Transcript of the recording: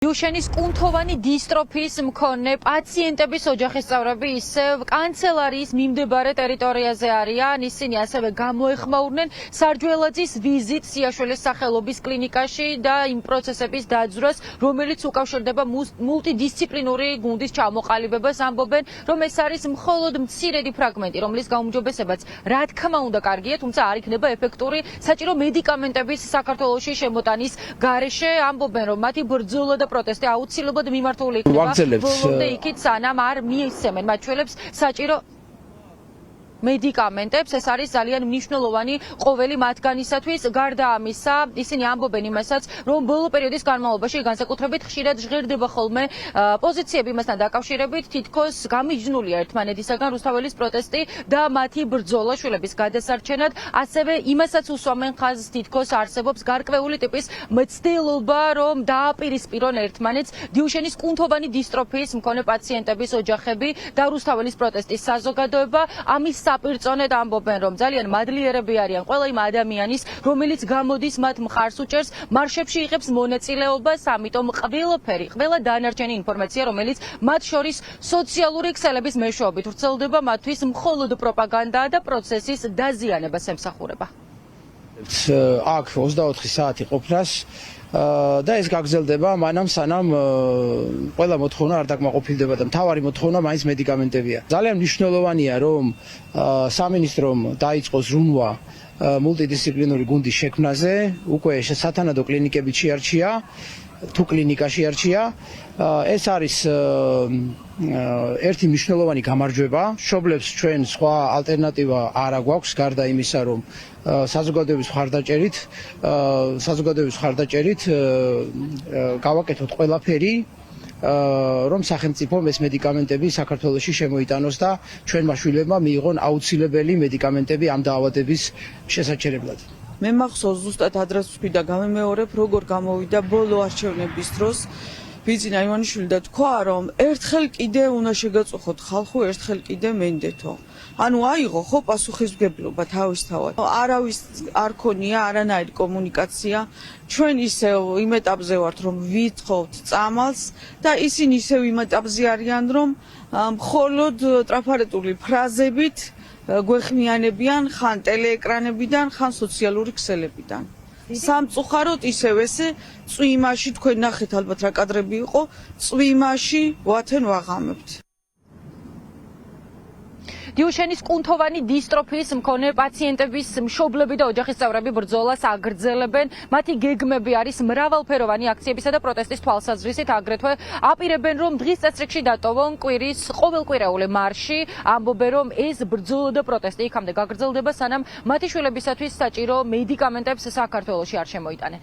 Iușenis კუნთოვანი დისტროფიის მქონე პაციენტების ოჯახის წევრები ისევ კანცელარიის მიმდებარე ტერიტორიაზე არიან. ისინი ასევე გამოეხმაურნენ სარჯველაძის ვიზიტს სიაშველეს სახელობის კლინიკაში და იმ პროცესების დაძვრას, რომელიც უკავშირდება მულტიდისციპლინური გუნდის ჩამოყალიბებას. ამბობენ, რომ ეს არის მხოლოდ მცირედი ფრაგმენტი, რომლის გაუმჯობესებაც რა თქმა უნდა კარგია, თუმცა არ იქნება ეფექტური საჭირო მედიკამენტების საქართველოში შემოტანის გარეშე. ამბობენ, რომ მათი ბრძოლა და პროტესტი აუცილებლად მიმართული იქნება ბოლომდე იქით, სანამ არ მიისცემენ მათ შვილებს საჭირო მედიკამენტებს. ეს არის ძალიან მნიშვნელოვანი ყოველი მათგანისათვის. გარდა ამისა, ისინი ამბობენ იმასაც, რომ ბოლო პერიოდის განმავლობაში განსაკუთრებით ხშირად ჟღერდება ხოლმე პოზიციები იმასთან დაკავშირებით, თითქოს გამიჯნულია ერთმანეთისაგან რუსთაველის პროტესტი და მათი ბრძოლა შვილების გადასარჩენად. ასევე იმასაც უსვამენ ხაზს, თითქოს არსებობს გარკვეული ტიპის მცდელობა, რომ დააპირისპირონ ერთმანეთს დიუშენის კუნთოვანი დისტროფიის მქონე პაციენტების ოჯახები და რუსთაველის პროტესტის საზოგადოება. ამის საპირწონედ ამბობენ, რომ ძალიან მადლიერები არიან ყველა იმ ადამიანის, რომელიც გამოდის მათ მხარს უჭერს, მარშებში იღებს მონაწილეობას, ამიტომ ყველა დანარჩენი ინფორმაცია, რომელიც მათ შორის სოციალური ქსელების მეშვეობით ვრცელდება, მათთვის მხოლოდ პროპაგანდაა და პროცესის დაზიანებას ემსახურება. აქ 24 საათი ყოფნას და ეს გაგრძელდება მანამ სანამ ყველა მოთხოვნა არ დაკმაყოფილდება და მთავარი მოთხოვნა მაინც მედიკამენტებია. ძალიან მნიშვნელოვანია, რომ სამინისტრომ დაიწყოს ზრუნვა მულტიდისციპლინური გუნდის შექმნაზე, უკვე სათანადო კლინიკებით შეარჩია, თუ კლინიკა შეარჩია. ეს არის ერთი მნიშვნელოვანი გამარჯვება. მშობლებს ჩვენ სხვა ალტერნატივა არ აქვს, გარდა იმისა, რომ საზოგადოების მხარდაჭერით გავაკეთოთ ყველაფერი, რომ სახელმწიფომ ეს მედიკამენტები საქართველოში შემოიტანოს და ჩვენმა შვილებმა მიიღონ აუცილებელი მედიკამენტები ამ დაავადების შესაჩერებლად. მე მახსოვს ზუსტად ადრეს ვთქვი და გამემეორებ, როგორ გამოვიდა ბოლო არჩევნების დროს ბიძინა ივანიშვილი და თქვა, რომ ერთხელ კიდე უნდა შეგაწუხოთ ხალხო, ერთხელ კიდე მენდეთო. ანუ აიღო ხო პასუხისმგებლობა თავისთავად. არავის არ ქონია არანაირი კომუნიკაცია. ჩვენ ისევ იმ ეტაპზე ვართ, რომ ვითხოვთ წამალს და ისინი ისევ იმ ეტაპზე არიან, რომ მხოლოდ ტრაფარეტული ფრაზებით გვეხმიანებიან ხან ტელეეკრანებიდან, ხან სოციალური ქსელებიდან. სამწუხაროდ ისევ ესე წვიმაში, თქვენ ნახეთ ალბათ რა კადრები იყო, წვიმაში ვათენ ვაღამებთ. დიუშენის კუნთოვანი დისტროფიის მქონე პაციენტების მშობლები და ოჯახის წევრები ბრძოლას აგრძელებენ. მათი გეგმები არის მრავალფეროვანი აქციებისა და პროტესტის თვალსაზრისით, აგრეთვე აპირებენ, რომ დღის წესრიგში დატოვონ კვირის ყოველკვირეული მარში. ამბობენ, რომ ეს ბრძოლა და პროტესტი იქამდე გაგრძელდება, სანამ მათი შვილებისათვის საჭირო მედიკამენტებს საქართველოში არ შემოიტანენ.